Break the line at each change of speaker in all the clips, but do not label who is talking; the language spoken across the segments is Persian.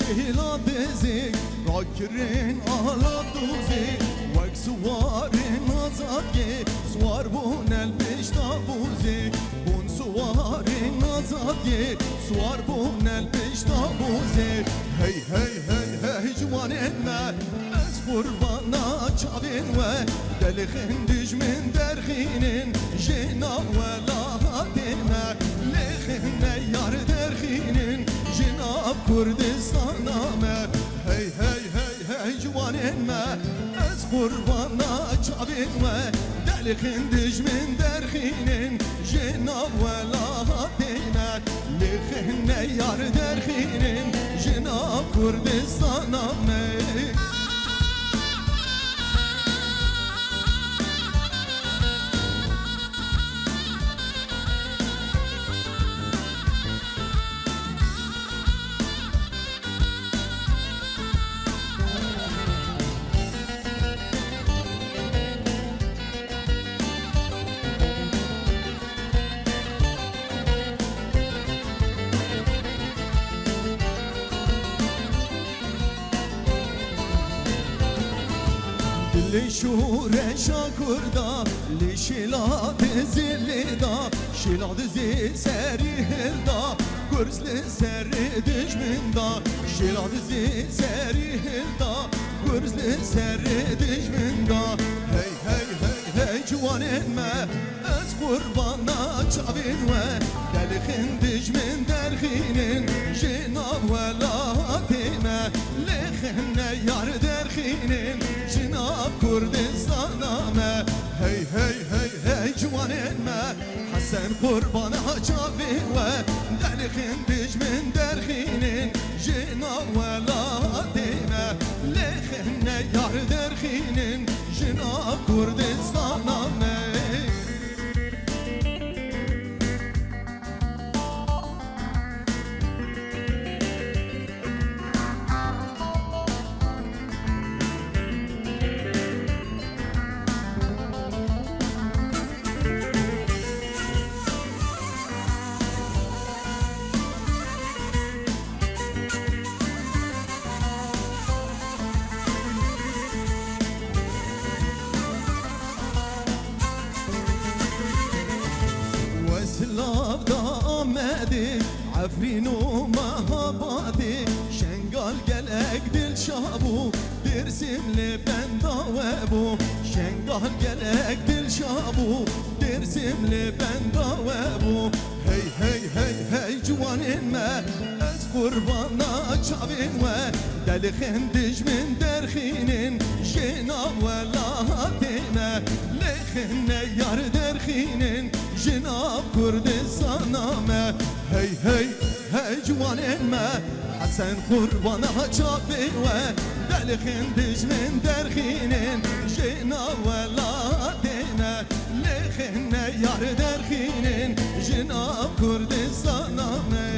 شهلا دزي راكرين على دوزي وك سوارين نزاقي سوار بون البشتا بوزي بون سوارين نزاقي سوار بون البشتا بوزي هي هي هي هي جوانين ما أزفر بانا چابين و دلخين دج من درخينين جينا ولا هاتينا لخين يار درخينين جناب كردستانا ما هي هي هي هي جوانين ما از قربانا چابين و دلخين دج من درخينين جناب ولا هاتينا لخين يار درخينين جناب كردستانا ما لشور شاكردا لشيلاد زلدا شيلاد زي سري هلدا كرز لسري دجمندا شيلاد زي سري هلدا كرز لسري دجمندا هي هي هي هي جوانين ما از قربانا چابين و دلخين دجمن درخينين جناب ولا هاتينا لخين يار درخينين جناب كردستانا ما هي هي هي هي جوانين ما حسن قربانها چابين و دلخين دجمن درخينين جناب ولا هاتينا لخين يار درخينين جناب كردستانا ما سلاف دا آمدی عفرین و مهابادی شنگال گلک دل شابو درسیم لبن داوبو شنگال گلک دل شابو درسیم لبن داوبو هی هی هی هی جوانین ما از قربانا چابین و دلخین دجمن درخینین جناب ولا هاتینا لخین یار درخینین جناب كردستانا ما هي هي هي جوانين ما حسن قربانها چابين و دلخين دجمن درخينين جناب ولا هاتينا لخين يار درخينين جناب كردستانا ما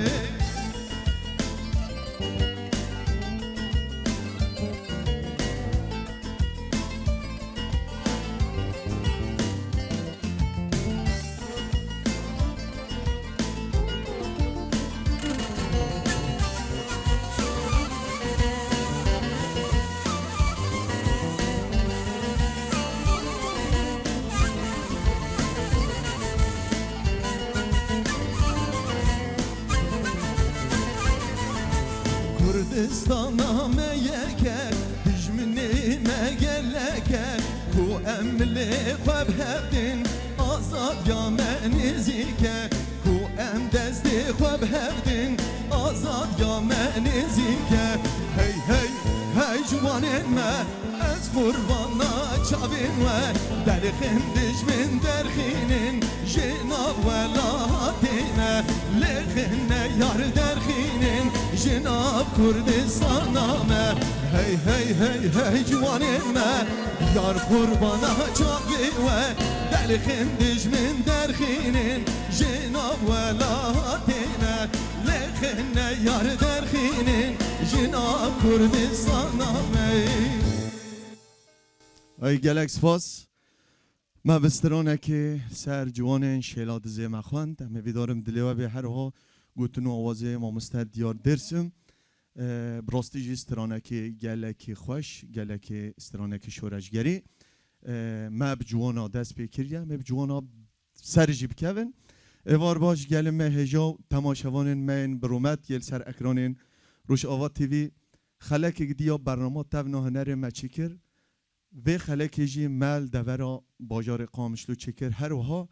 كردستانا ما يكر دجمني ما قلكر كو أملي خواب هبدين آزاد يا منزيكر كو أم دزدي خواب هبدين آزاد يا منزيكر هي هي هي جوانين ما از قربانا چابين و دلخين دجمن درخينين جناب ولا هاتينا لخين يار درخينين جناب كردستانا ما هي هي هي هي جوانين ما يار قربانا چابين و دلخين دجمن درخينين جناب ولا هاتينا لخين يار درخينين جناب كردستانا ما ای گلک سپاس ما بسترانه که سر جوان شیلاد زیمه خواند همه ویدارم دلیوه به هر ها گوتنو آوازه ما مستد دیار درسم براستی استرانکی گلکی خوش گلکی استرانکی شورشگری ما بجوانا دست بکریه ما بجوانا سرجی بکن اوار باش گل ما هجا تماشاوان من برومت یل سر اکرانین روش آوات تیوی خلک گدیا برنامه تبنا هنر ما چکر و خلک جی مال دورا باجار قامشلو چکر هر وها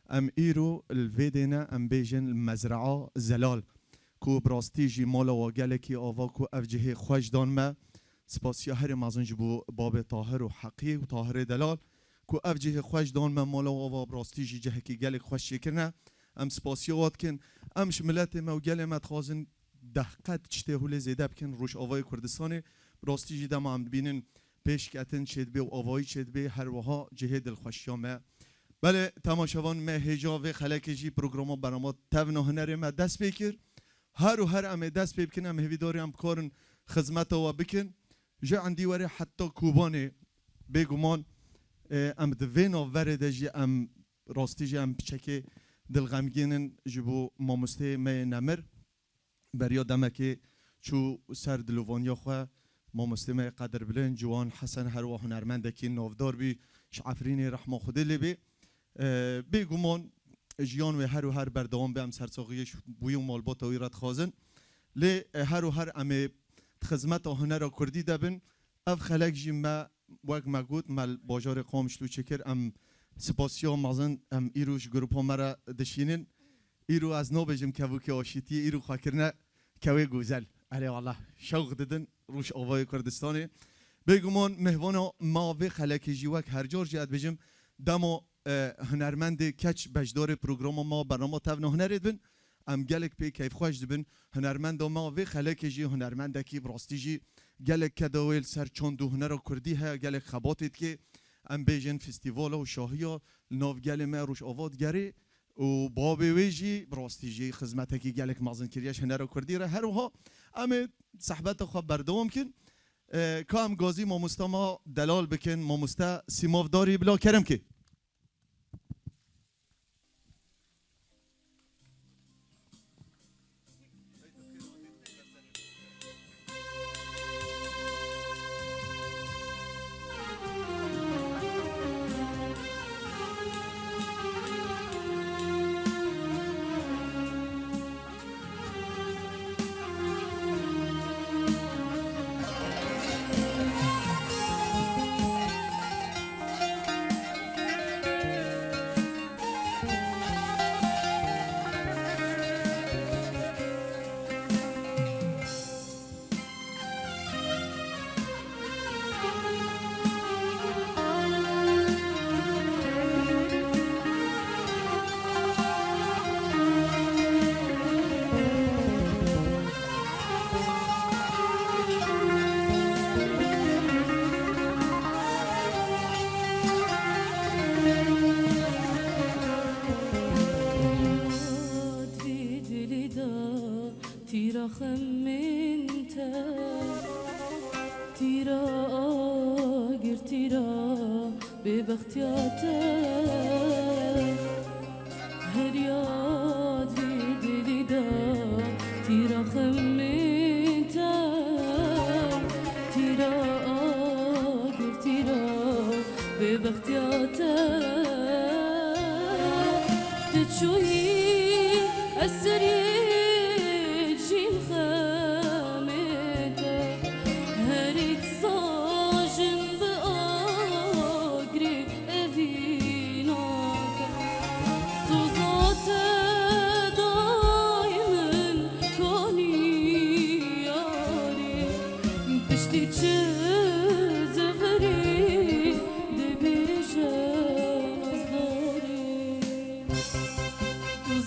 ام ایرو الویدنا ام بیجن المزرعه زلال کو براستی جی مالا و گلکی آوا کو افجه خوش دان ما سپاسیا هر مازنج بو باب طاهر و حقی و طاهر دلال کو افجه خوش دان ما مالا و آوا براستی جی جه کی گلک خوش شکرنا ام سپاسیا وات کن ام شملت ما و گل ما تخازن دقت چته هول زیده بکن روش آوای کردستان براستی جی دم هم بینن پیش کتن شد به و آوای شد به هر وها جه دل خوشیا ما بله تماشاوان ما هجا و خلک جی پروگرام برنامه تبنا هنر ما دست بکر هر و هر ام دست بکن ام هوی داری ام کارن خدمت و بکن جا عندي وره حتى كوباني بيجومان ام دوینا ورده جی ام راستی جی ام بچکه دلغمگینن جبو مامسته می نمر بریا دمکه چو سر دلوانیا خو مامسته می قدر بلند جوان حسن هر و هنرمندکی نافدار بی شعفرین رحمه خدا لبی بيجومان جیان و هر بردوام به ام سرساقیش بوی و مالبات ویرت خازن لی هر و هر ام خدمت هنر کردی دبن اف خلق جی ما وقت مگود مال باجار قامشلو چکر ام سپاسیا مازن ام ایروش گروپا مرا دشینن ایرو از نو بجم کوو که آشیتی ایرو خاکرنه کوی گوزل علی والله شوق ددن روش آوای کردستانی بگمان مهوانا ما و خلق جی وقت هر جور جهت بجم دما هنرمند کچ بجدار پروگرام ما برنامه تبنا هنرید بن ام گلک پی کیف خوش دبن هنرمند ما و خلک جی هنرمند کی براستی جی گلک کدویل سر چند هنر کردی ها گلک خباتید که ام بیجن فستیوال و شاهیا ناو گل ما روش آواد گری و باب ویجی براستی جی خدمت کی گلک مازن کریش هنر کردی را هر وها ام صحبت خو بردوام کن کام گازی ما مستما دلال بکن ما مستا سیماو داری بلا کرم کی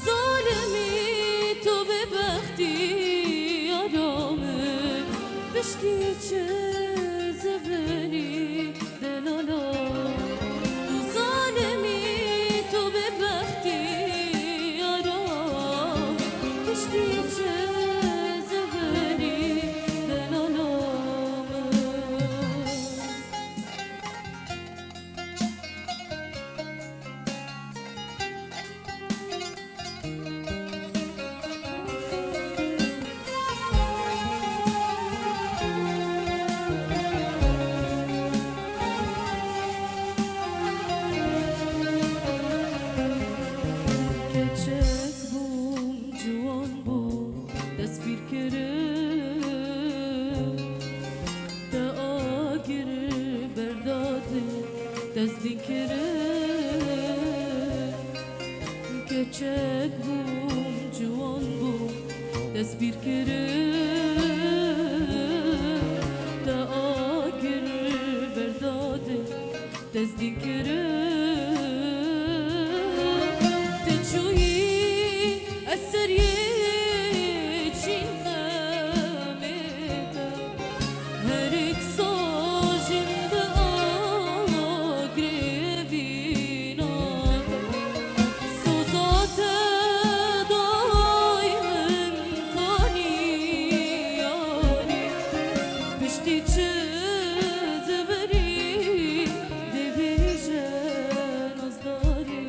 ظالمی تو kirin Keçek bum civan bum Dest bir kirin Da agir berdade Dest din kirin Te çuyi eser yeçin xemete Her ik sajim da agre vinate Sozate daimen kani yani Pişti çizveri devijen azdari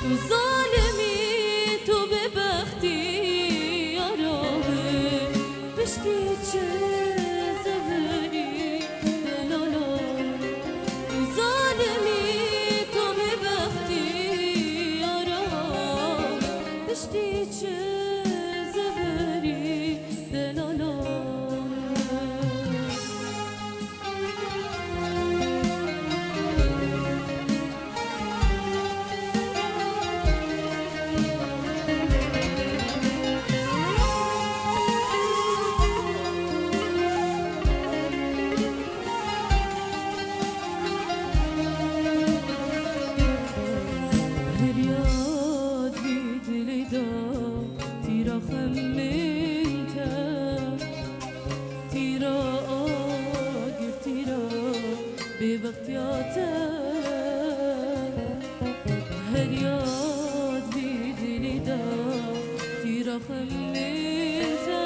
Tu zalimi tu bebexti yarabe Pişti çizveri delalare Tu zalimi tu bebexti yarabe Pişti çizveri delalare Feryat dili da tira xemminta tira agir tira bevaqtiyata Feryat dili da tira xemminta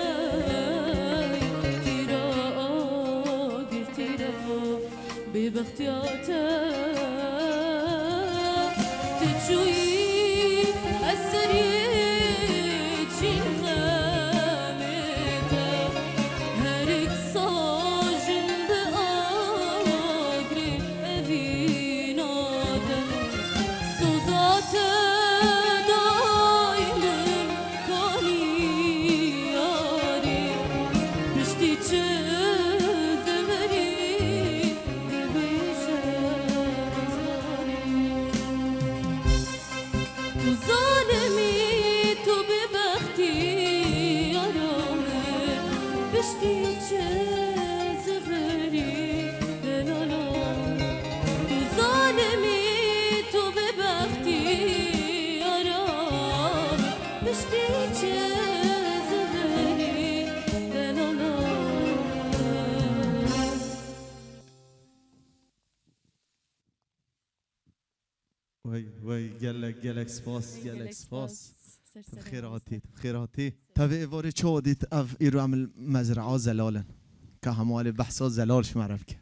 tira agir tira bevaqtiyata تجوي السريج خامته هرك صاجن بأجري أفيناته صوزات دايما كاني ياري بشتي تشزمري Tu zalimi tu bebexti yarame Bişti çezveri delalare Tu zalimi tu bebexti yarame Bişti çezveri delalare
وای گلک سپاس گلک سپاس بخیراتی بخیراتی تبع واره چه ودیت اف ایرو عمل مزرعه زلالن که هموال بحثا زلالش معرف که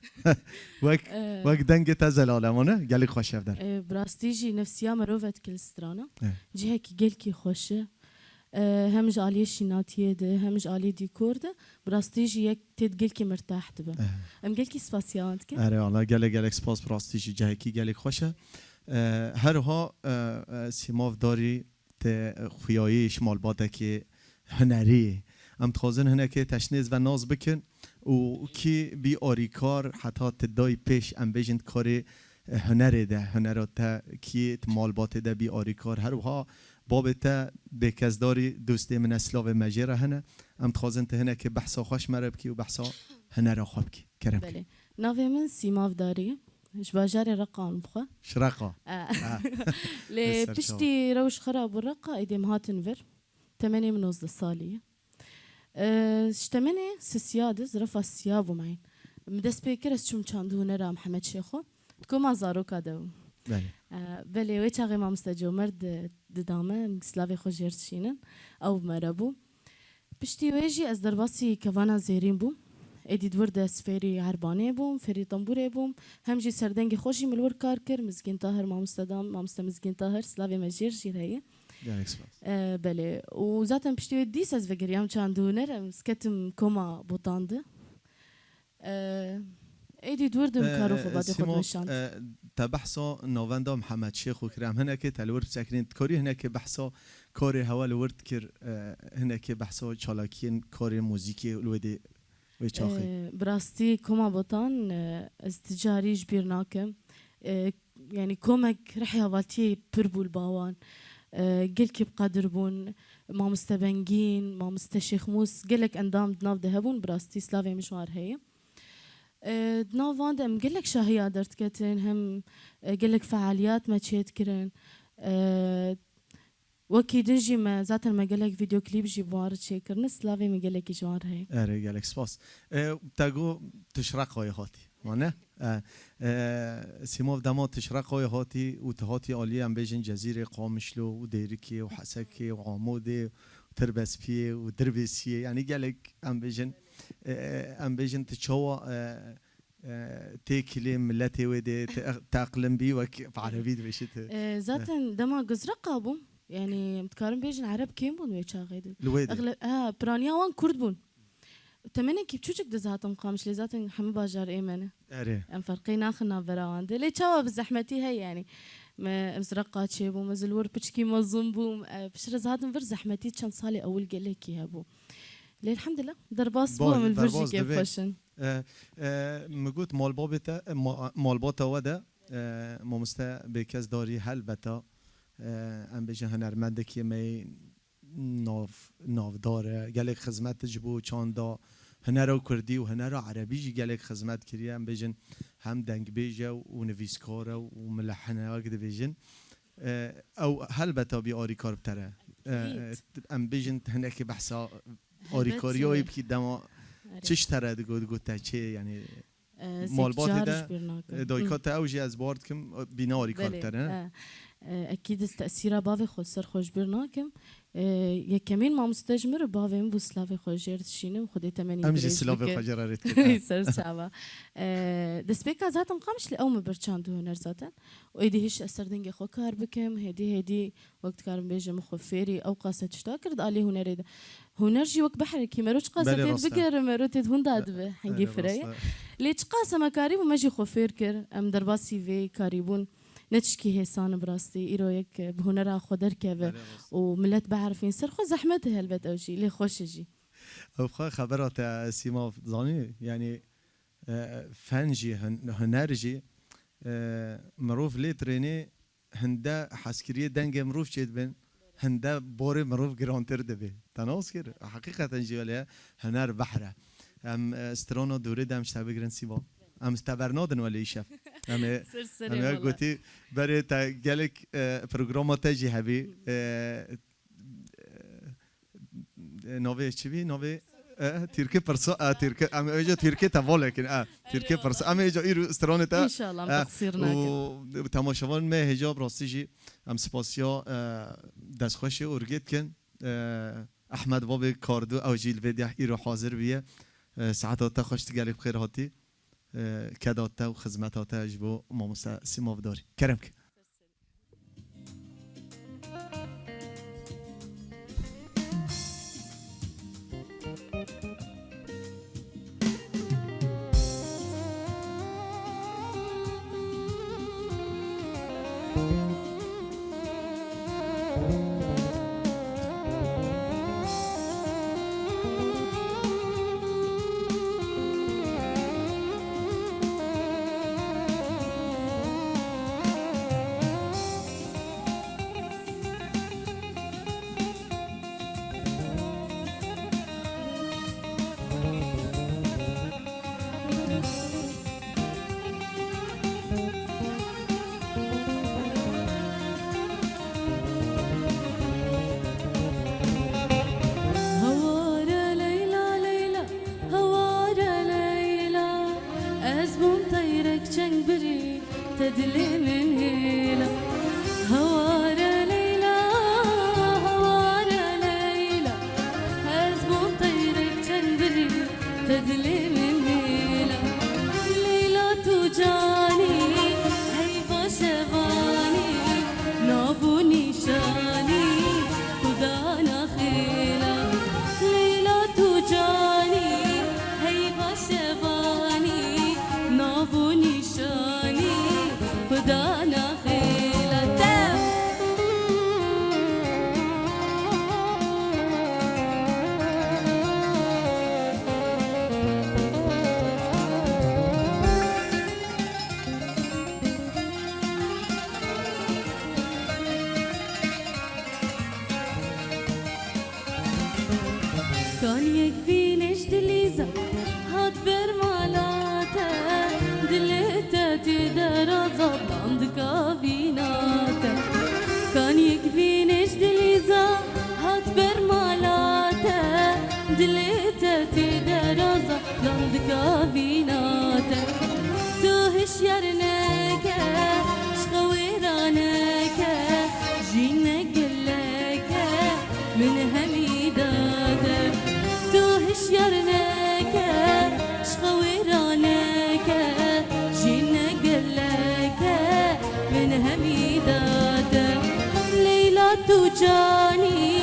وک دنگ تا زلاله مانه گلی خوش در
براستيجي نفسيا مروفت كل سترانا جهك جلكي خوشه هم جالي شيناتيه ده هم جالي ديكور ده براستيجي يك تدجلكي مرتاح تبه ام جلكي سباسيانت كه
اره والله گلک سپاس براستیجی جهکی گلی خوشه هرها سیماف داری ت خویایی شمال باده که هنری ام تخازن هنه که تشنیز و ناز بکن و کی بی آریکار حتی تدای پیش ام بیجند کاری هنره ده هنره تا کی مال باته ده بی آریکار هرها باب تا بکزداری دوستی من اسلاو مجره هنه ام تخازن ته هنه که بحثا خوش مرب کی و بحثا هنره خواب کی کرم کی
ناوی من سیماف داری جباجاري رقم بخا
شرقة
لي بشتي روش خراب والرقة ايدي مهاتنفر 8 من وزد الصالية اشتمني سيادز رفع السيابو معين مدس بيكرس شو مشاندو نرى محمد شيخو تكو ما زارو كادو بلي ويتشاغي ما مستجو مرد ددامه سلافي خوجيرت شينن او مرابو بشتي ويجي از درباسي كوانا زيرين بو ایدی دور دست فری عربانه بوم فری تنبوره بوم همجی سردنگ خوشی ملور کار کر مزگین طاهر مامستدام مامست مزگین طاهر سلاوی مجیر جیر هیه بله و zaten پشتی دیس از وگریام چاندونه مسکتم کما بوتانده ایدی دور دم کارو خود خود نشاند
تبحثا نواندا محمد شیخ و کرام هناك تلور ساكنين كوري هناك بحثا كوري هوا لورد كر هناك بحثا چالاكين كوري موزيكي الودي ويتشاخي
براستي كوما بوطان استجاري جبير ناكم يعني كومك رحيا والتي بربو الباوان قلك بقدر بون ما مستبنجين ما مستشيخموس قلك اندام دناف دهبون براستي سلافي مشوار هي دناف واندم قلك شاهية درت كتن هم قلك فعاليات ما تشيت كرن وكي دنجي ما ذات ما قالك فيديو كليب جي بوار تشيكر نسلافي ما قالك جوار هي
اري قالك سباس تاقو تشرق هاي هاتي معناه سيموف دما تشرق هاي هاتي وتهاتي عالية ام بيجن جزيرة قامشلو وديركي وحسكي وعمودي وتربسبي ودربسية يعني قالك ام بيجن تشوا تاكلي ملتي ودي تأقلم بي وك بعربي بشيت
ذات دما قزرق ابو يعني متكارن بيجن عرب كيم بون ويتشا غيد
الويد
اغلب برانيا وان كرد بون تمنى كيف تشوجك دزاتهم قامش لذات حمي باجار ايمنه
اري
ام فرقي ناخنا براوند لي تشوا بزحمتي هي يعني ما مزرقات شيبو مزلور بتشكي مظنبو بشر زاتهم فر زحمتي كان صالي اول قالك يا ابو ليه الحمد لله درباس بو من الفرجي كيف فشن
مقوت مال بوتا ودا ما مستا بكاس داري هل بتا ام بيجن هنرمندك يمي ناف داره قالك خدمت جبو چاندا هنرو کردی و هنرو عربی جی گلک خدمت کردی ام بيجن هم دنگ بیجه و نویسکاره و ملحنه اگه بیجن او هل بتا بی آری کار بتره ام بيجن هناك بحثا آری کاریایی بکی دما چش تره دگو تا چه يعني مالبات ده دایکات اوجی از بارد کم بینا آری کار بتره
اكيد التاثير بافي خود سر خوش برناكم يا كمان ما مستجمر بافي مبو سلافي خوجير تشينه وخدي 80
امجي سلافي خوجير ريت
سر شعبا دسبيكا ذاتم قامش لأوم برچاندو هنر ذاتن وإيدي هش أثر دنجي خو كار بكم هدي وقت كارم بيجم خفيري أو قاسة تشتاكر دالي هنر ده هنر جي وقت بحر كي مروش قاسة بقر مروت هون داد به حنجي فريا ليش قاسة مكاريب وما جي خفير كر ام درباسي في كاريبون نتشكي هسان براستي إيرويك بهنرا خدر كذا وملت بعرفين سر خو زحمتها هالبت أو شيء ليه خوش جي
أبخا خبرات سيما زاني يعني فنجي هنرجي مروف لي تريني هندا حسكرية دنجة مروف شيد بين هندا بوري مروف جرانتر دبي تناوس كده حقيقة تنجي ولا هنر بحرة ام استرونو دوري دام شتابي جران سيبا ام استبرنادن ولا يشاف ام قلتي بري تا جالك برنامج تجي هبي نوفي چبي نوفي تركي برسا تركي ام اجا تركي تاول لكن تركي برسا ام اجا ايرو استرونه تا
ان شاء الله تقصيرنا
و تماشاوان ما حجاب راستيجي ام سپاسيا دست خوش اورگيت كن احمد باب كاردو او جيل فيديو ايرو حاضر بيه ساعات خوش تگالك بخير هاتي كداتا وخدماتاتا جبو ماموسا سيماف داري كرمك
تدلي من هيلا هوارا ليلى هوارا ليلى هزبون طيرك تنبري تدلي من هيلا ليلى توجاني هيبا شباني نابو نيشاني خدانا خيلا ليلى توجاني هيبا شباني نابو نيشاني كان يكفينيش دليزة هات برمالاته دليته تدرزة عندك بيناته كان يكفينيش دليزة هات برمالاته دليته تدرزة عندك بيناته توهش يرنك شخويرانك جينك لك من هميداتك توهش يرنك شخويرانك جينك لك من هميداتك ليلى توجاني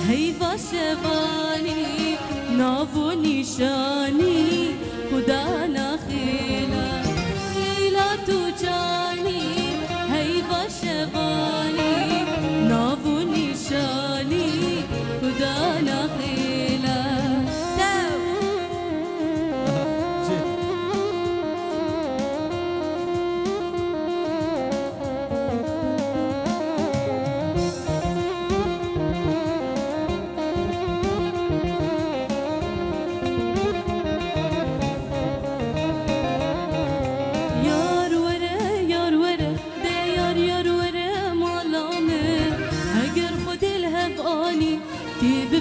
هيبة شباني نافو نشاني خدانا خيلا ليلى توجاني هيبة شباني نافو نشاني خدانا خيلا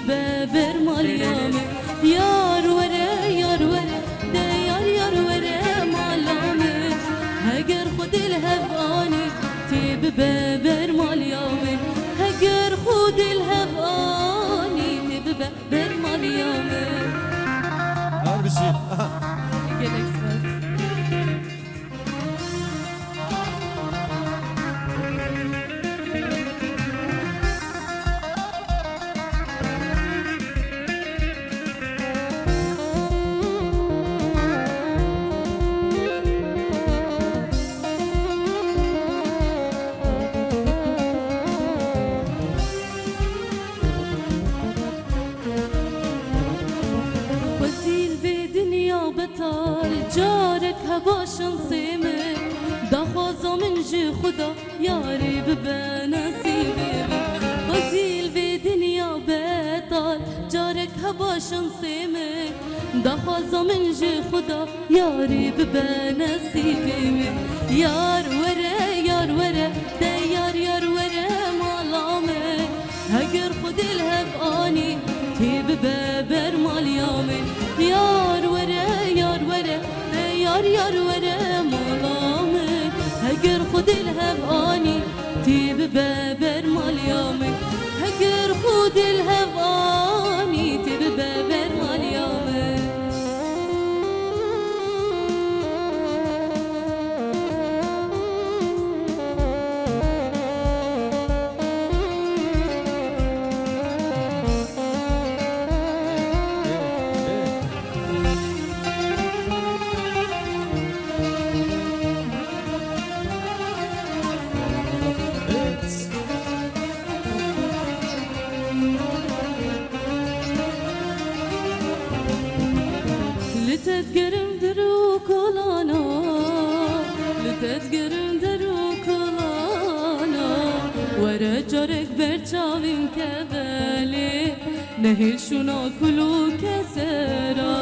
بابر ماليامه يار ورا ده يار ورا مالامه هجر خد الهباني تيب بابر ماليامه هجر خد الهباني تيب بابر ماليامه
هربشي
جالكس بس جارك هباشن سيمه دخوزا من جي خدا ياري ببا نصيبي غزيل في دنيا بطال جارك هباشن سيمه دخوزا من جي خدا ياري ببا نصيبي يار ورا ده يار ورا مالامه هجر خد الهباني تيب بابر ماليامه يار ورا يار ورا مالامك هجر خد الهباني تيب بابر ماليامك هجر خد الهباني تيب بابر ماليامك لتتقرم دروك دروك لانا ورا جارك برچاوين كبالي نهيل شونا كلو كسرا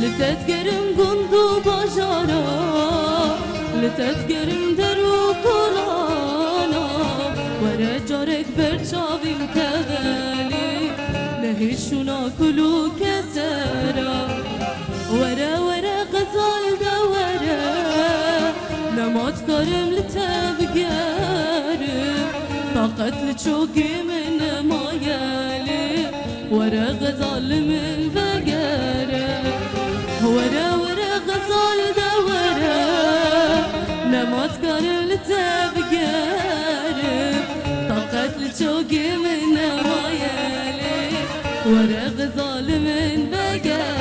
لتتقرم قندو باجارا لتتقرم دروك لانا ورا جارك برچاوين كبالي نهيل شونا كلو كسرا ورا غزال دورا نمات كارم لتبقارم طاقت لتشوقي من مايالي ورا غزال من بقارم ورا غزال دورا نمات كارم لتبقارم طاقت لتشوقي من مايالي ورا غزال من بقارم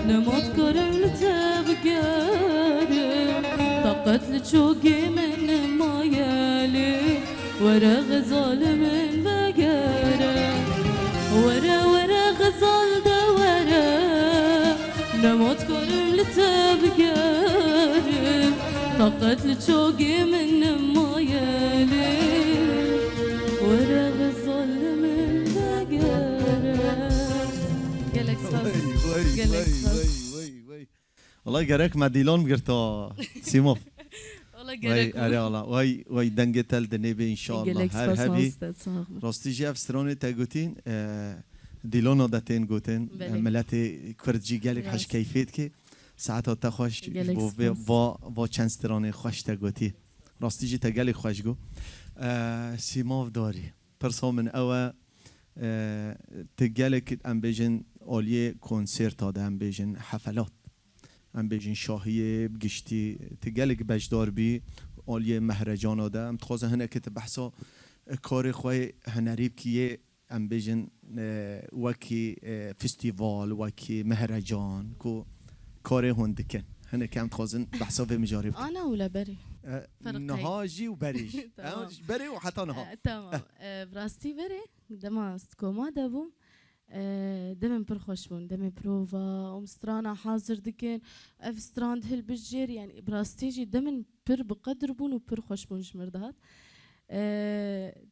نموت كرم لتبقارم طاقت لتشوقي من مايالي ورا غزال من بقارم ورا غزال دورا نموت كرم لتبقارم طاقت لتشوقي من مايالي ورا غزال من بقارم قالك
وای والله گرک مدیلان بگرتا سیموف
والله
وای
قالك
اره والله وای دنگ تل دنیبه انشالله هر هبی راستی جف سترانه تا گوتین دیلان داتین گوتین
بله.
ملت کردجی گلک حش
راست.
کیفیت که ساعت تا خوش
گلک
با چند سترانه خوش تا گوتی راستی جی تا گلک خوش گو سیماف داری پرسا من اوه تگلک ام بیجن آلیه کنسرت داده ام بیجن حفلات ام بیجن شاهیه بگشتی تگلک بجدار بی آلیه مهرجان داده ام تخوازه هنه که تبحثا کار خواه هنریب کیه ام بیجن وکی فستیوال وکی مهرجان کو کار هندکن هنه که ام تخوازن بحثا به مجارب
انا ولا بري فرقي.
نهاجي وبريج
تمام.
بري وحتى نها
تمام براستي بري دماست كوما دبوم دمن برخوش بون دمن بروفا ومسترانا حاضر دكن اف ستراند هل بجير يعني براستيجي دمن بر بقدر بون وبر خوش بون جمردات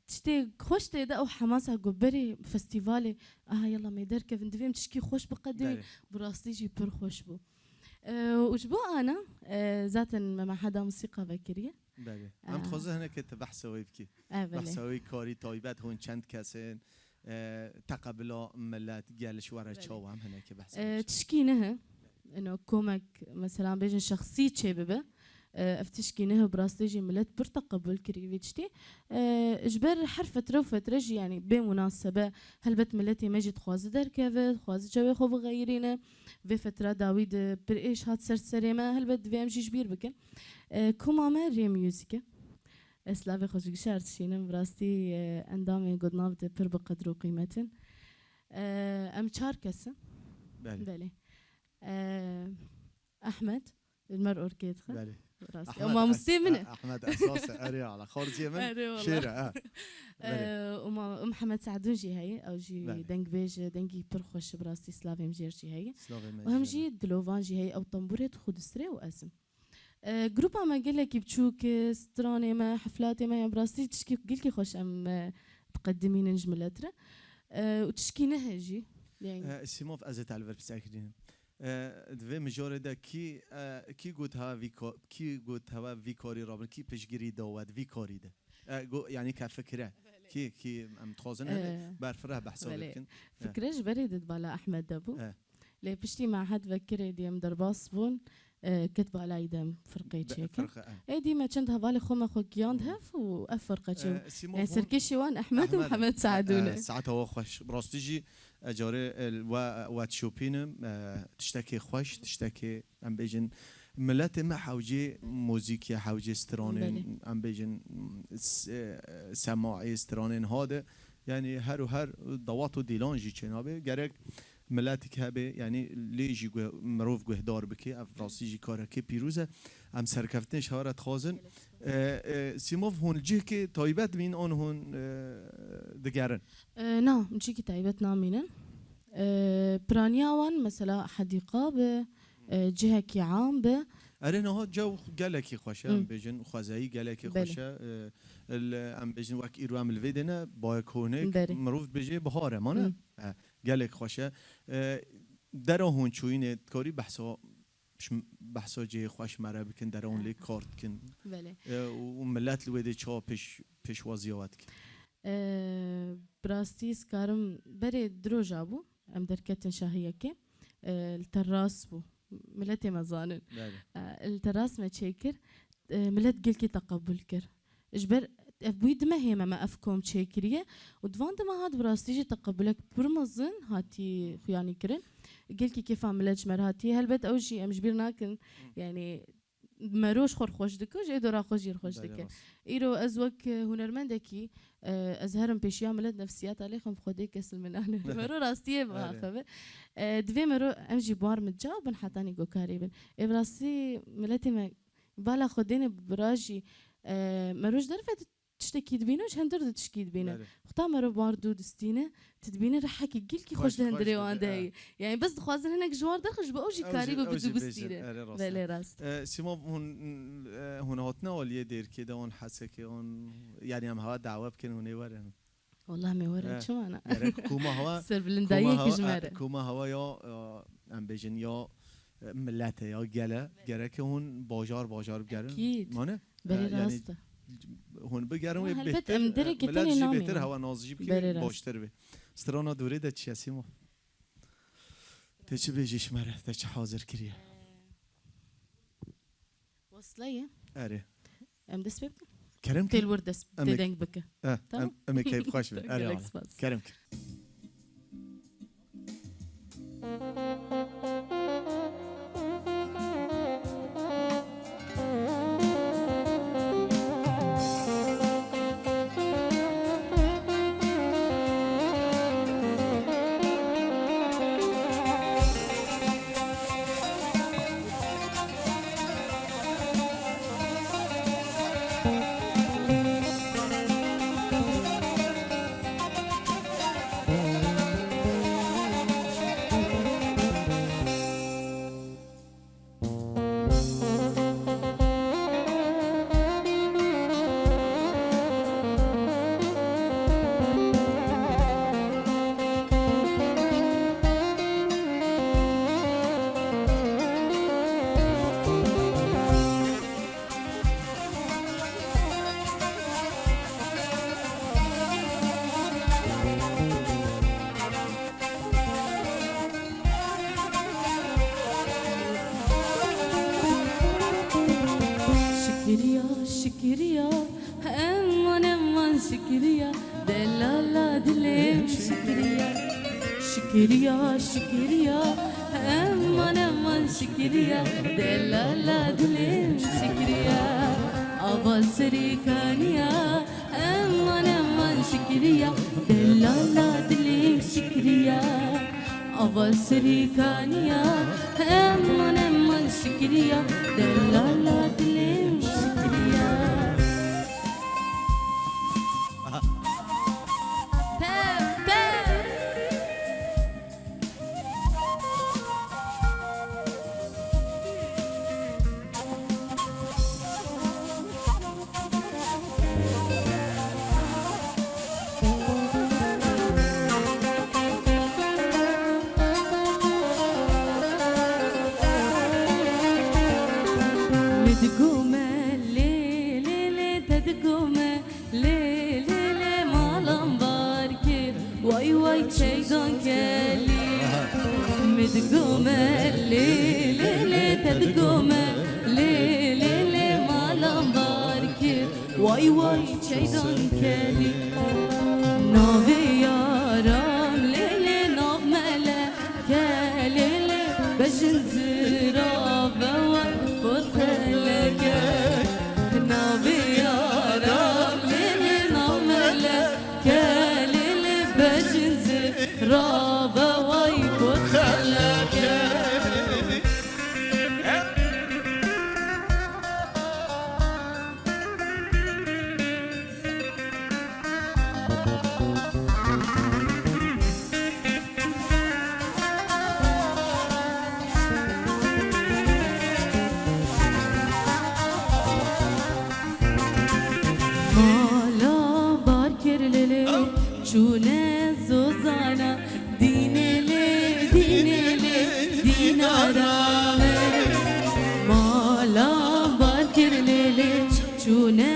تشتي خوش تيدا او حماسة قبري فستيفالي يلا ما يدير كيف ندفيم تشكي خوش بقدمي براستيجي بر خوش بو وجبو انا ذاتا مع حدا موسيقى بكريه
بله ام تخوزه هنه که بحثوی بکی
بله
بحثوی کاری تایبت هون چند کسین تقبلا ملت گلش ورا چاو هم هنه که بحثوی
تشكينها انه كومك مثلا بيجن شخصيه شبابه افتشكينها براستيجي ملت برتقبل كريفيتشتي اجبر حرف فتره وفتره جي يعني بمناسبه هلبت ملتي مجد خوازه دركافه خوازه جوي خو غيرينا في فتره داويد بر ايش هات سرسريما هلبت في ام جي جبير بكن كوما ما ري ميوزيكا اسلافي خوش شارت شينم براستي اندامي قد نافد بر بقدر وقيمه ام تشاركسه
بله
بله احمد المرء اوركيدخه
بله
راسي وما مستمنه
احمد اساس اري على خارجي من
أري والله.
شيره
وما محمد سعدونجي هي او جي
بله.
دنگ بيج دنگي برخوش براستي سلافي مجيرجي هي
سلام
وهم جي دلوفانجي هي او طنبوريت خدستري واسم جروبا ما قال لك بتشوك ستراني ما حفلاتي ما براستي تشكي قلكي خوش ام تقدمين نجملتره وتشكي نهجي يعني
سیموف از تعلور بساکرین دوی مجارده کی گوت ها ویکاری رابن کی پشگیری داود ویکاری ده یعنی که فکره کی ام تخوزن برفره بحثا بکن
فكرش بريدت بالا احمد دبو لي بشتي مع حد فكري ديم درباس بون كتب على يدم فرقي تشيكا اي ديما كنت هبالي خوما خو كياند هف وافرقه تشو يعني سركيشي وان احمد ومحمد سعدونا
ساعتها هو خوش براستيجي اجاري واتشوبينم تشتكي خوش تشتكي ام بيجن ملت ما حوجي موزيكيا حوجي سترونين ام بيجن سماعي سترونين هذا يعني هر ضوات ديلانجي جنابه جرك ملت که به یعنی لیجی مروف گهدار بکی افراسی جی کاره که پیروزه ام سرکفتنش هارت خوازن سیموف هون جه که تایبت بین آن هون دگرن
نعم جي كي تايبت نامينن برانياوان مثلا حديقة ب جهة كي عام ب
اره نه جو گلکی خوشه ام بیجن خوازایی گلکی خوشه ام بیجن وک ایرو عمل ویدنه با کونک مروف بیجه بهاره مانه گلک خوشه در هون چوینه کاری بحثا جه خوش مره بکن در اون لی کارت کن و ملت لویده چا پیش وازیوات کن
براستيس كارم بري دروجا بو ام دركتن شاهيكي التراس بو ملتي مزانن التراس ما تشيكر ملت قلكي تقبل كر اجبر بويد ما هي ما افكم تشيكريه ودفان ما هاد براستيجي تقبلك برمزن هاتي خياني كرن قلكي كيف عملت مر هاتي هل بد اوجي ام جبرناكن يعني مروش خور خوش دکه جای دورا خوشیر خوش دکه ایرو از وک هنرمنده کی از هرم پیشی عملت نفسیات علیکم خودی کسل منانه مرو راستیه با خبر دوی مرو امجی بار متجاوبن حتی نیگو کاریبن ابراسی ملتی ما بالا خودین براجی مروش درفت تشتكي تبينه وش هندر تشكي تبينه خطا مرو باردو دستينه تدبينه رحكي جيل كي خوش هندري وانداي يعني بس خوازن هناك جوار درخش باوجي كاري بدو بستينه بله راست
سيما هون هاتنا وليه دير كده هون حاسه كي هون يعني هم هوا دعوه بكن هون يورن
والله ما يورن شو انا
كوما هوا
سر بلندايه كجمره
كوما هوا يا ام بيجن يا ملته يا گله که هون باجار بگرن مانه
بله راسته
هون بگرم و
بهتر ملت
جی بهتر هوا نازجی بگیرم باشتر به استرانا دوره ده چی اسیمو ده چی بیجیش مره ده چی حاضر کریه
وصلیه
اره
ام دست ببکن
کرم
تیل ورد دست تدنگ بکن
ام کیف خوش بید اره کرم
شكريا أمان شكريا دلالا دلم شكريا أمان شكريا دلالا دلم شكريا أبا سريكانيا أمان شكريا دلالا دلم شكريا أبا سريكانيا أمان شكريا دلالا دلم وای وای چیدان کلی ناوی یارم لیلی ناو ملکه لیلی بجن زیرا بوان خود خلکه ناوی یارم لیلی ناو ملکه لیلی بجن زیرا بوان خود خلکه چونه زوزانا دینلی دینارامه مالا بار کرلیلی چونه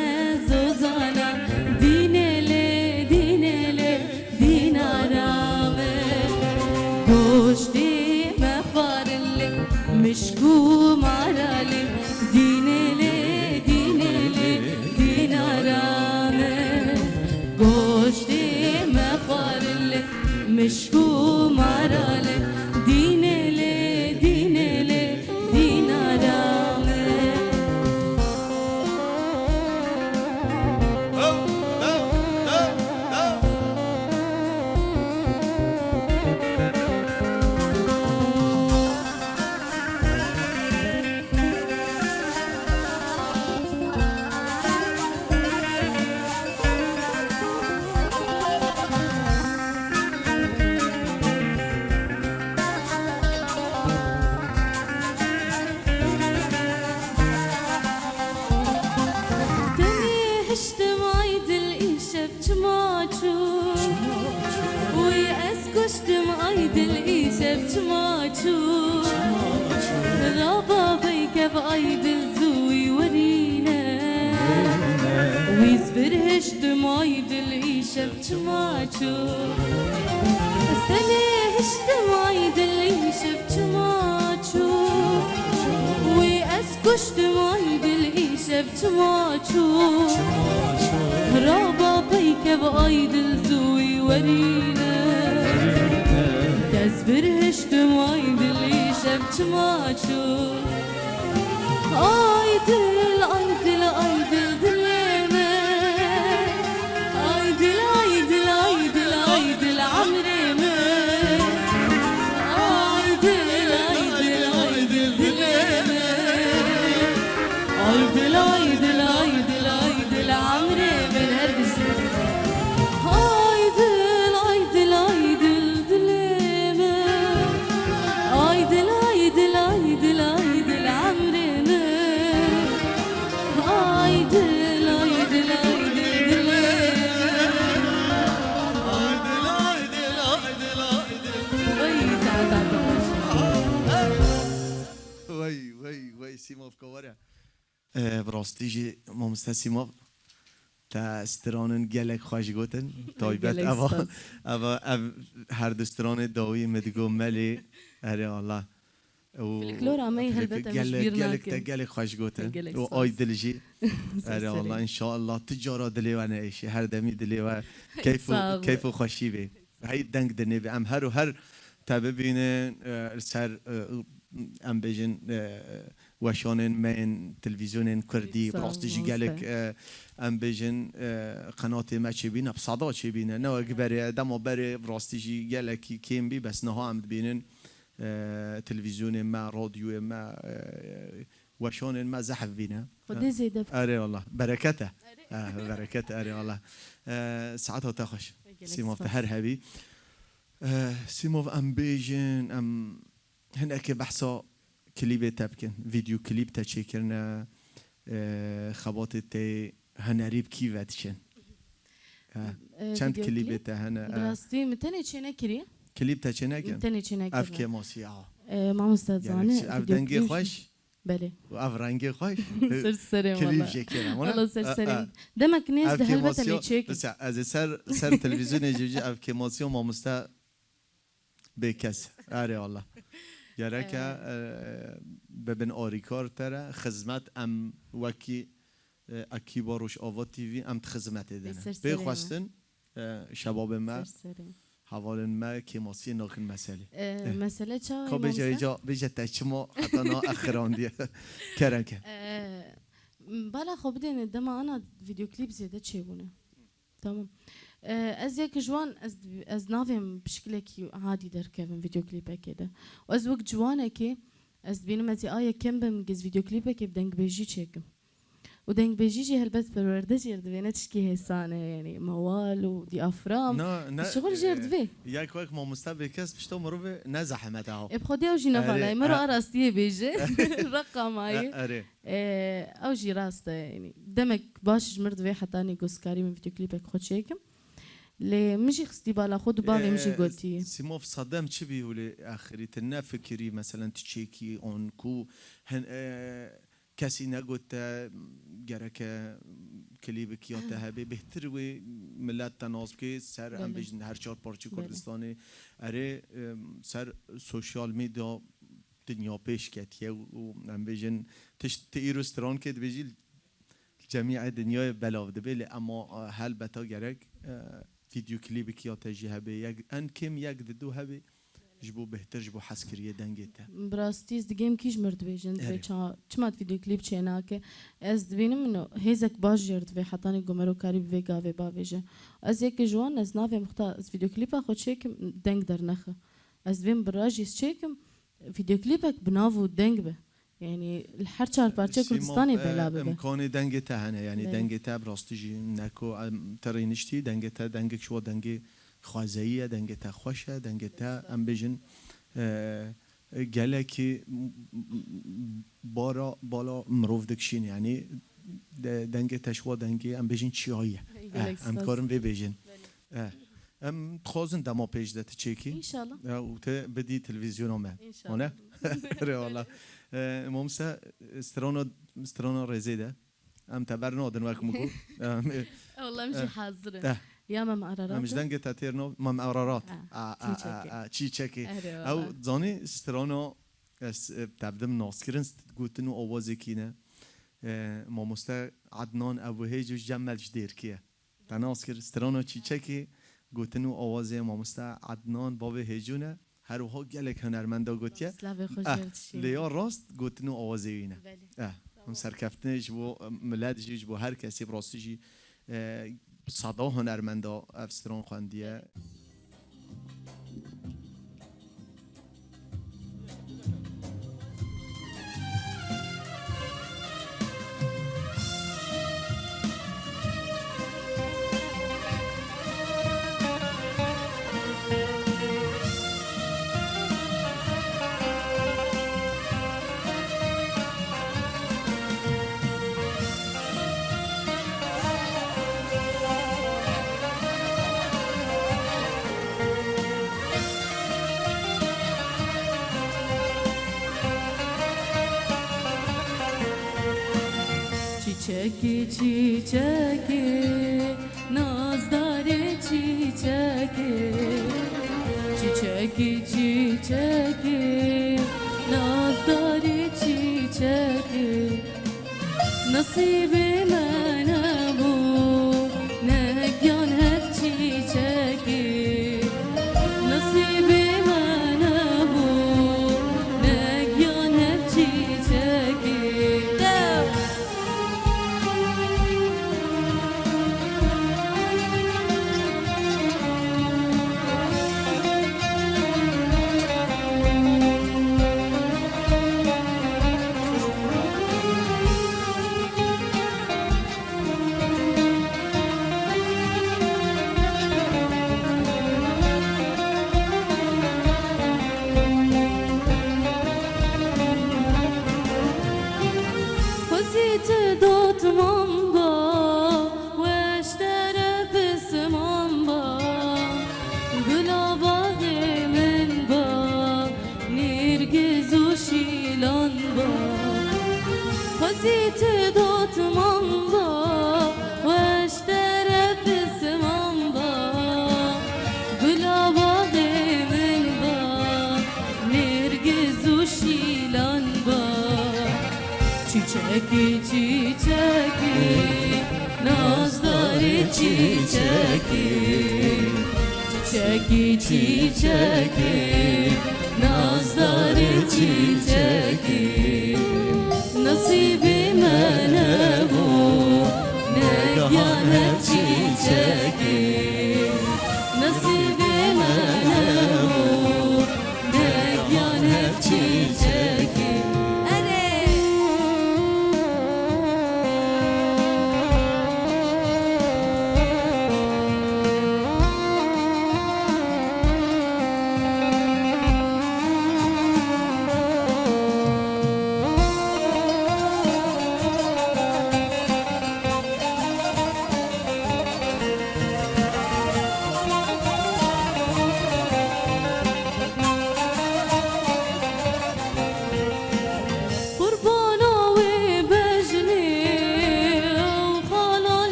زوزانا دینلی دینارامه گوشتی مفارلی مشکو مارالی دینلی دینارامه گوشتی مشکو ماراله دینله دینارامه چماچو رابا بيك بعيد الزوي ورينا ويزبرهش دمعيد العيشة بچماچو استليهش دمعيد العيشة بچماچو ويأسكش دمعيد العيشة بچماچو رابا بيك بعيد الزوي ورينا تزبرهش دمعيد العيشة بچماچو Aydıl aydıl aydıl dileme Aydıl aydıl aydıl aydıl amreme Aydıl aydıl aydıl dileme Aydıl aydıl aydıl aydıl amreme Neredesin? Aydıl aydıl aydıl dileme Aydıl aydıl aydıl aydıl amreme Aydıl aydıl aydıl dileme
Aydıl aydıl aydıl aydıl.
Vay Saadet
وای سیماف کواره براستیجی مامسته سیماف تا استرانن گلک خواهش گوتن تایبت اوا هر دستران داوی مدگو ملی اره الله
فلكلور عمي هلبته مش
گلک تا گلک خواهش گوتن و آی دلجی اره الله ان شاء الله تجارا دلی و نعیشی هر دمی دلی و کیف و خوشی بی هی دنگ دنی بی ام هر و هر تا ببینن سر ام بیجن وشانن من تلفزيون كردي براستيجي قالك ام بیجن قناه ما چه بینه بصدا چه بینه نه اگبره دما بره براستیجی گلکی کیم بی بس نه هم بینن تلفزيون ما راديو ما وشان ما زحف بينا
خدي زيد
اري والله بركته بركته اري والله ساعتها تاخش سيموف تهر هبي سيموف ام بيجن ام هناك بحثا كليب تبكن فيديو كليب تشيكرنا خبات تي هنريب كيفتشن چند كليب تهنا
براستي متني چنه كري
كليب تشنه كن
متني چنه كري
افكي موسيقى
ما مستزانه
اف دنگي خوش
بله
و اف رنگي خوش
سرسرم
كليب
والله
شكرا
والله سرسرم دمك ناس ده هلبة اللي تشيك
بس از سر تلفزيون جوجي اف كيماسيون ما مستا بكس اري والله گرک ببین آریکار تره خدمت ام وکی اکی باروش آوا تیوی ام خدمت دنه بخواستن شباب ما حوالن ما کماسی ناکن مسئله
مسئله چه
خب بجا تشما حتی نا اخران دیه کرن که
بالا خب بدین دم انا ویدیو کلیپ زیاده چه بونه تمام از یک جوان از نافم بشکلی که عادی در کردم ویدیو کلیپ کده و از وقت جوانه که از بینم از آیا کم بم گز ویدیو کلیپ که بدنگ بیجی چکم و دنگ بیجی جی هلبت پرورده جرد بینه تشکی حسانه یعنی موال و دی افرام شغل جرد بی
یک وقت ما مستبه کس بشتو مروه نزحمت ها
بخودی اوجی نفعله مرو ارستیه بیجی رقم هایی
اره
اوجی راسته یعنی دمک باش مرد وی حتی نیگوسکاری من ویدیو کلیپ خود چکم لي مشي خستي بالا خود باغي مشي قلتي
سيموف صدام تشبي ولي اخري تنا فكري مثلا تشيكي اونكو كاسي نقول جرك كليبك يوتا هبي بهتروي ملات تناسبكي سر ام بيجن هر چهار پارچه کردستانی اره سر سوشال میدیا دنیا پیش کتیه و ام بيجن تشتی رستوران کد بيجي جميع دنیای بلاوده بله اما هل بتا گرک فيديو كليب كياتا جي هبي ان كم يك دو هبي جبو بهتر جبو حسكريه دنگته
براستيز دگيم كيش مرد بيجن بيچا چمات فيديو كليب چيناكه از دبينم انه هيزك باش جرد في حتاني گمرو كاري بيگا و باويجه از يك جوان از ناف مختا از فيديو كليب خو چيكم دنگ در نخه از بين براجيس چيكم فيديو كليبك بنافو دنگ به يعني الحر چهار پارچه کردستانی بلا ببه
امکان دنگ تهنه یعنی دنگ تا براستیجی نکو ترینشتی دنگ تا دنگ شو دنگ خوازیه دنگ تا خوشه دنگ تا ام بیجن گله که بالا مروف دکشین یعنی دنگ تا شو دنگ ام بیجن چیایه ام کارم بی بیجن ام تخوزن دما پیش ده تچیکی
انشالله
و ته بدی تلویزیون هم
انشالله
نه ره والله ممسا استرانا رزيده ام تبرنا دن وقت مكو
والله مش حاضره يا ما مقررات
مش دنگ تاتيرنا ما مقررات چی چکی او زانی استرانا تبدم ناسکرن گوتنو آوازی کینه ما مستا عدنان ابو هیجو جمل جدیر کیه تناسکر استرانا چی چکی گوتنو آوازی ما مستا عدنان باب هیجونه هر وها گلک هنرمندا گوتیه لیا راست گوتنو آوازی اینه هم سرکفتنش بو ملت بو هر کسی براستی صدا هنرمندا افستران خواندیه
Çiçeki çiçeki nazdare çiçeki Çiçeki çiçeki nazdare çiçeki Nasibime ne bu ne gyan hep çiçeki Nasibime ne bu ne gyan hep çiçeki Çiçeki çiçeki nazdare çiçeki Çiçeki çiçeki nazdare çiçeki Nasibime ne bu ne gyan hep çiçeki Nasibime ne bu ne gyan hep çiçeki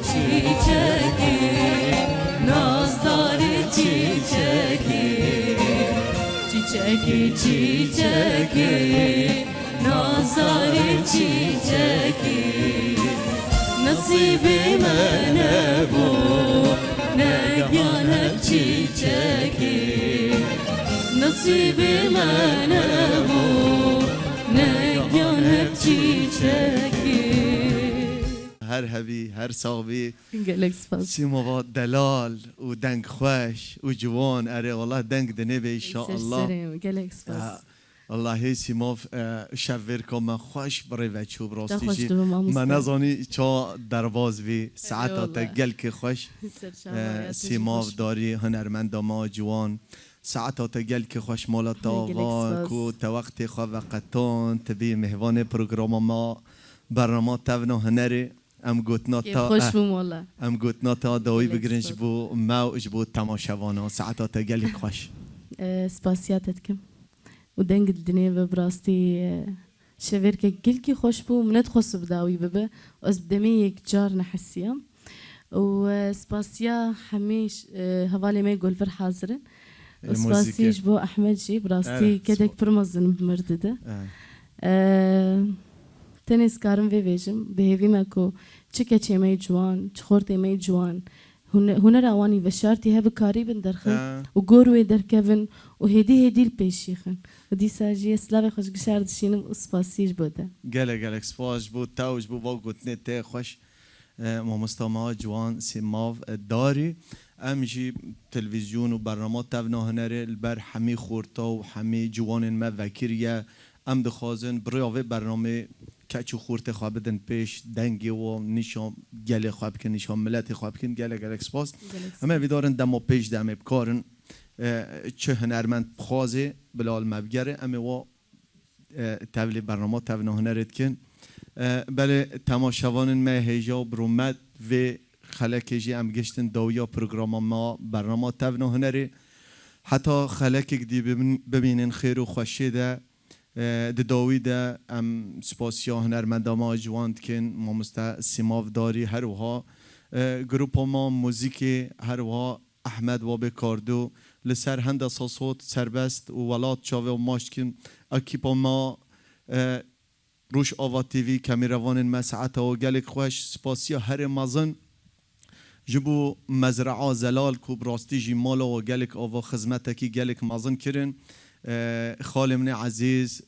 Çiçeki nazdare çiçeki Çiçeki çiçeki nazdare çiçeki Nasibime ne bu ne gyan hep çiçeki Nasibime ne bu ne gyan hep çiçeki
هر هوی هر ساوی
گلک سپاس
سیموا دلال و دنگ خوش و جوان اره والله دنگ دنه به ان شاء الله
گلک سپاس
الله هی سیماف شفر کام خوش برای وچو براستی
خوش
جی
دو ماموستا.
من نزانی چا درواز وی ساعت تا
والله.
گل که خوش سیماف داری هنرمند ما جوان ساعت تا گل که خوش مالا تا
گلک
کو تا وقت خواه وقتان تبی مهوان پروگرام ما برنامه تبنا هنری ام گوتنا تا
خوش بوم والله
ام گوتنا تا داوی
گلک
بگرنج
سپاس.
بو موج بو تماشاوانا ساعت تا گل خوش
سپاسیاتتکم و دنگ الدنيا ببراستي شفير كي خوش بو منت خوش بداوي ببا از بدمي يك جار نحسيا و سباسيا حميش هوالي ما يقول فر حاضرين سباسيش بو احمد جي براستي كدك برمزن بمردده تنس كارم في فيجم بهيفي ماكو تشكا تشي ماي جوان تخورتي ماي جوان هنر اواني وشارتي هب كاري بندرخن وغوروي در كيفن وهدي البيشيخن ودي ساجي سلاوي خوش گشار دشينم اسپاسيج بوده
گله سپاس بو تاوج بو با گوتنه ته خوش مامستاما جوان سیماو داری امجی تلویزیون و برنامه تبنا هنره البر حمی خورتا و حمی جوان ما وکریه ام دخوازن بریاوه برنامه کچو خورت خواب بدن پیش دنگی و نشان گله خواب کن نشان ملت خواب کن گله سپاس اما ویدارن دما پیش دمه بکارن چه هنرمند بخوازه بلال مبگره اما و تبلی برنامه تبنا هنرت کن بله تماشاوان ما هیجا برومد و خلک جی ام گشتن داویا پروگرام ما برنامه تبنا هنری حتی خلک دی ببینن خیر و خوشی ده داوی ده ام سپاسیا هنرمندا ما جواند کن ما مستا سیماو داری هر وها گروپ ما موزیک هر وها احمد و بکاردو لسر هند صوت سربست و ولات چاوه و ماشکن اکیپا ما روش آوا تیوی کمیروان مساعت و گلک خوش سپاسیا هر مزن جبو مزرعه زلال کو براستی جی مالا و گلک آوا خدمتکی گلک مزن کرن خالمن عزیز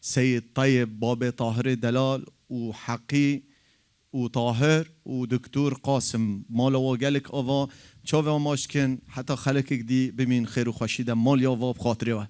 سید طیب باب طاهر دلال و حقی و طاهر و دکتور قاسم مالا و گلک آوا چاوه و ماشکن حتی خلک دی بمین خیر و خوشیده مال یا و بخاطره و